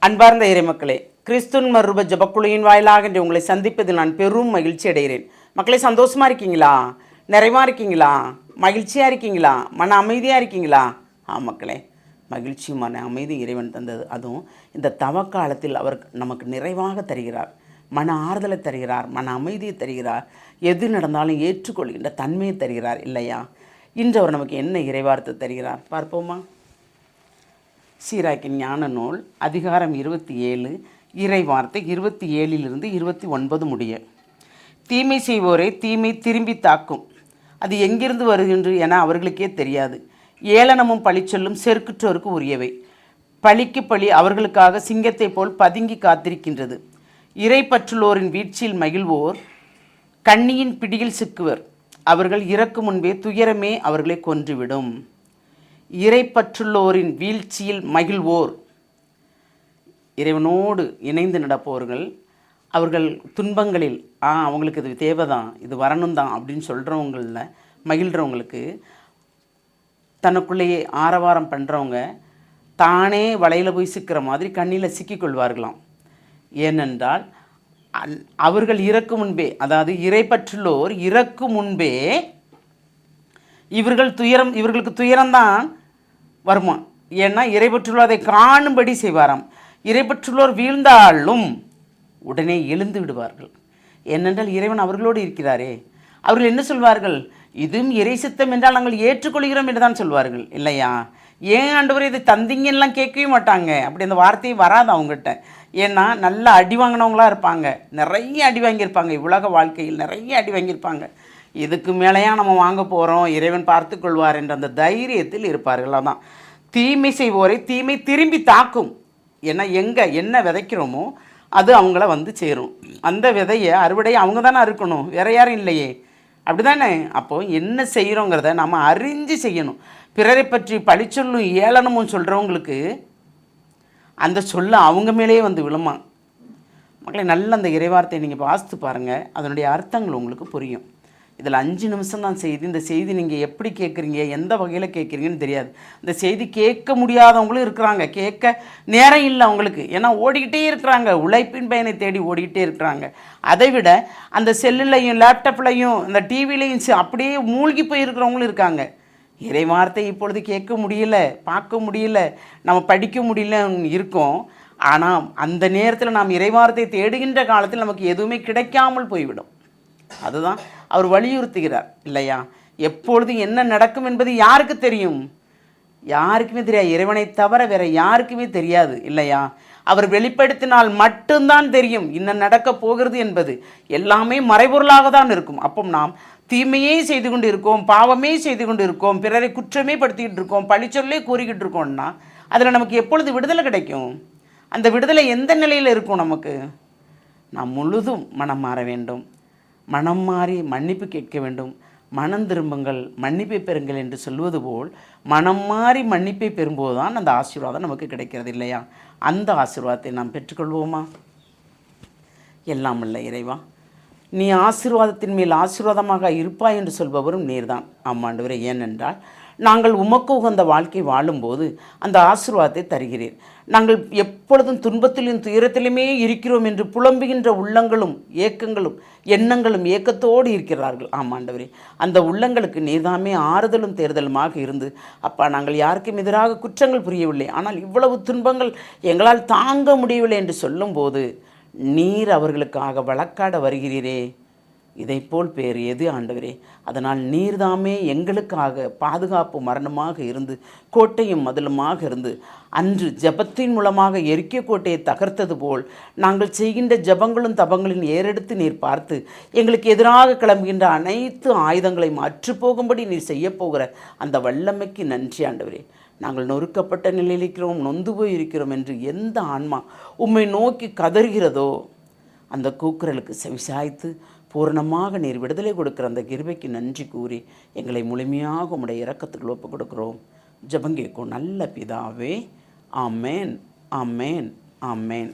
அன்பார்ந்த இறைமக்களே, கிறிஸ்துவின் மறுரூப ஜெபக்குழுவின் வாயிலாக இன்று உங்களை சந்திப்பதில் நான் பெரும் மகிழ்ச்சி அடைகிறேன். மக்களே, சந்தோஷமாக இருக்கீங்களா? நிறைவாக இருக்கீங்களா? மகிழ்ச்சியாக இருக்கீங்களா? மன அமைதியாக இருக்கீங்களா? மக்களே, மகிழ்ச்சி மன அமைதி இறைவன் தந்தது. அதுவும் இந்த தவக்காலத்தில் அவர் நமக்கு நிறைவாக தருகிறார். மன ஆறுதலை தருகிறார், மன அமைதியை தருகிறார், எது நடந்தாலும் ஏற்றுக்கொள்கின்ற தன்மையை தருகிறார் இல்லையா? இன்று அவர் நமக்கு என்ன இறைவார்த்தை தருகிறார் பார்ப்போமா? சீராக்கின் ஞான நூல் அதிகாரம் 27 இறை வார்த்தை 27 29 முடிய. தீமை செய்வோரை தீமை திரும்பி தாக்கும், அது எங்கிருந்து வருகின்றது என அவர்களுக்கே தெரியாது. ஏளனமும் பழிச்சொல்லும் செருக்குற்றோருக்கு உரியவை. பழிக்கு பழி அவர்களுக்காக சிங்கத்தை போல் பதுங்கி காத்திருக்கின்றது. இறை பற்றுள்ளோரின் வீழ்ச்சியில் மகிழ்வோர் கண்ணியின் பிடியில் சிக்குவர். அவர்கள் இறக்கும் முன்பே துயரமே அவர்களை கொன்றுவிடும். இறை பற்றுள்ளோரின் வீழ்ச்சியில் மகிழ்வோர், இறைவனோடு இணைந்து நடப்பவர்கள், அவர்கள் துன்பங்களில் அவங்களுக்கு இது தேவைதான், இது வரணும் தான் அப்படின்னு சொல்கிறவங்களில் மகிழ்கிறவங்களுக்கு, தனக்குள்ளேயே ஆரவாரம் பண்ணுறவங்க தானே வலையில் போய் சிக்கிற மாதிரி கண்ணியில் சிக்கிக்கொள்வார்களாம். ஏனென்றால் அவர்கள் இறக்கும் முன்பே, அதாவது இறை பற்றுள்ளோர் இறக்கும் முன்பே இவர்களுக்கு துயரம்தான் வருமா. ஏன்னா இறைபற்றுள்ளோர் அதை காணும்படி செய்வாராம். இறைபற்றுள்ளோர் வீழ்ந்தாலும் உடனே எழுந்து விடுவார்கள். ஏனென்றால் இறைவன் அவர்களோடு இருக்கிறாரே. அவர்கள் என்ன சொல்வார்கள்? இதுவும் இறை சித்தம் என்றால் நாங்கள் ஏற்றுக்கொள்கிறோம் என்று தான் சொல்வார்கள் இல்லையா? ஏன் ஆண்டவர் இதை தந்திங்கலாம் கேட்கவே மாட்டாங்க. அப்படி அந்த வார்த்தையே வராது அவங்ககிட்ட. ஏன்னா நல்ல அடி வாங்கினவங்களாக இருப்பாங்க, நிறைய அடி வாங்கியிருப்பாங்க, உலக வாழ்க்கையில் நிறைய அடி வாங்கியிருப்பாங்க. இதுக்கு மேலேயா நம்ம வாங்க போகிறோம், இறைவன் பார்த்து கொள்வார் என்ற அந்த தைரியத்தில் இருப்பார்கள். அதான் தீமை செய்வோரை தீமை திரும்பி தாக்கும். ஏன்னா என்ன விதைக்கிறோமோ அது அவங்கள வந்து சேரும். அந்த விதையை அறுவடையை அவங்க தானே அறுக்கணும், வேற யாரும் இல்லையே, அப்படி தானே? அப்போது என்ன செய்கிறோங்கிறத நம்ம அறிஞ்சு செய்யணும். பிறரை பற்றி பழிச்சொல்லும் ஏளனமும் சொல்கிறவங்களுக்கு அந்த சொல்ல அவங்க மேலேயே வந்து விழுமா. மக்களை, நல்ல அந்த இறைவார்த்தையை நீங்கள் வாசித்து பாருங்கள், அதனுடைய அர்த்தங்கள் உங்களுக்கு புரியும். இதில் 5 நிமிஷம் தான் செய்தி. இந்த செய்தி நீங்கள் எப்படி கேட்குறீங்க, எந்த வகையில் கேட்குறீங்கன்னு தெரியாது. இந்த செய்தி கேட்க முடியாதவங்களும் இருக்கிறாங்க, கேட்க நேரம் இல்லை அவங்களுக்கு. ஏன்னா ஓடிக்கிட்டே இருக்கிறாங்க, உழைப்பின் பயனை தேடி ஓடிக்கிட்டே இருக்கிறாங்க. அதை விட அந்த செல்லுலையும் லேப்டாப்லையும் அந்த டிவிலையும் அப்படியே மூழ்கி போயிருக்கிறவங்களும் இருக்காங்க. இறை வார்த்தை இப்பொழுது கேட்க முடியல, பார்க்க முடியல, நம்ம படிக்க முடியல இருக்கோம். ஆனால் அந்த நேரத்தில் நாம் இறைவார்த்தை தேடுகின்ற காலத்தில் நமக்கு எதுவுமே கிடைக்காமல் போய்விடும். அதுதான் அவர் வலியுறுத்துகிறார் இல்லையா? எப்பொழுது என்ன நடக்கும் என்பது யாருக்கு தெரியும்? யாருக்குமே தெரியாது. இறைவனை தவிர வேற யாருக்குமே தெரியாது இல்லையா? அவர் வெளிப்படுத்தினால் மட்டும்தான் தெரியும் என்ன நடக்க போகிறது என்பது. எல்லாமே மறைபொருளாக தான் இருக்கும். அப்போ நாம் தீமையே செய்து கொண்டு இருக்கோம், பாவமே செய்து கொண்டு இருக்கோம், பிறரை குற்றமே படுத்திக்கிட்டு இருக்கோம், பழிச்சொல்லே கூறிக்கிட்டு இருக்கோம்னா அதில் நமக்கு எப்பொழுது விடுதலை கிடைக்கும்? அந்த விடுதலை எந்த நிலையில் இருக்கும்? நமக்கு நாம் முழுதும் மனம் மாற வேண்டும், மனம் மாறி மன்னிப்பு கேட்க வேண்டும். மனம் திரும்புங்கள், மன்னிப்பை பெறுங்கள் என்று சொல்வது போல் மனம் மாறி மன்னிப்பை பெறும்போது தான் அந்த ஆசீர்வாதம் நமக்கு கிடைக்கிறது இல்லையா? அந்த ஆசீர்வாதத்தை நாம் பெற்றுக்கொள்வோமா? எல்லாம் இல்லை இறைவா, நீ ஆசீர்வாதத்தின் மேல் ஆசீர்வாதமாக இருப்பாய் என்று சொல்பவரும் நீர்தான். ஆமாண்டவரே, ஏனென்றால் நாங்கள் உமக்கு உகந்த வாழ்க்கை வாழும்போது அந்த ஆசீர்வாதத்தை தருகிறீர். நாங்கள் எப்பொழுதும் துன்பத்திலும் துயரத்திலுமே இருக்கிறோம் என்று புலம்புகின்ற உள்ளங்களும் ஏக்கங்களும் எண்ணங்களும் ஏக்கத்தோடு இருக்கிறார்கள். ஆமாண்டவரே, அந்த உள்ளங்களுக்கு நீர்தாமே ஆறுதலும் தேர்தலுமாக இருந்து, அப்பா நாங்கள் யாருக்கும் எதிராக குற்றங்கள் புரியவில்லை, ஆனால் இவ்வளவு துன்பங்கள் எங்களால் தாங்க முடியவில்லை என்று சொல்லும்போது நீர் அவர்களுக்காக வழக்காட வருகிறீரே. இதைப்போல் பேர் எது ஆண்டவரே? அதனால் நீர்தாமே எங்களுக்காக பாதுகாப்பு மரணமாக இருந்து கோட்டையும் மதிலுமாக இருந்து அன்று ஜபத்தின் மூலமாக எரிக்க கோட்டையை தகர்த்தது போல் நாங்கள் செய்கின்ற ஜபங்களும் தபங்களின் ஏறெடுத்து நீர் பார்த்து எங்களுக்கு எதிராக கிளம்புகின்ற அனைத்து ஆயுதங்களையும் அற்றுப்போகும்படி நீர் செய்யப்போகிற அந்த வல்லமைக்கு நன்றி ஆண்டவரே. நாங்கள் நொறுக்கப்பட்ட நிலையில் இருக்கிறோம், நொந்து போய் இருக்கிறோம் என்று எந்த ஆன்மா உம்மை நோக்கி கதறுகிறதோ அந்த கூக்குரலுக்கு செவிசாய்த்து பூரணமாக நீர் விடுதலை கொடுக்குற அந்த கிருபைக்கு நன்றி கூறி எங்களை முழுமையாக உம்முடைய இரக்கத்துக்கு ஒப்புக் கொடுக்கிறோம். ஜெபம் கேட்கும் நல்ல பிதாவே. ஆமேன், ஆமேன், ஆமேன்.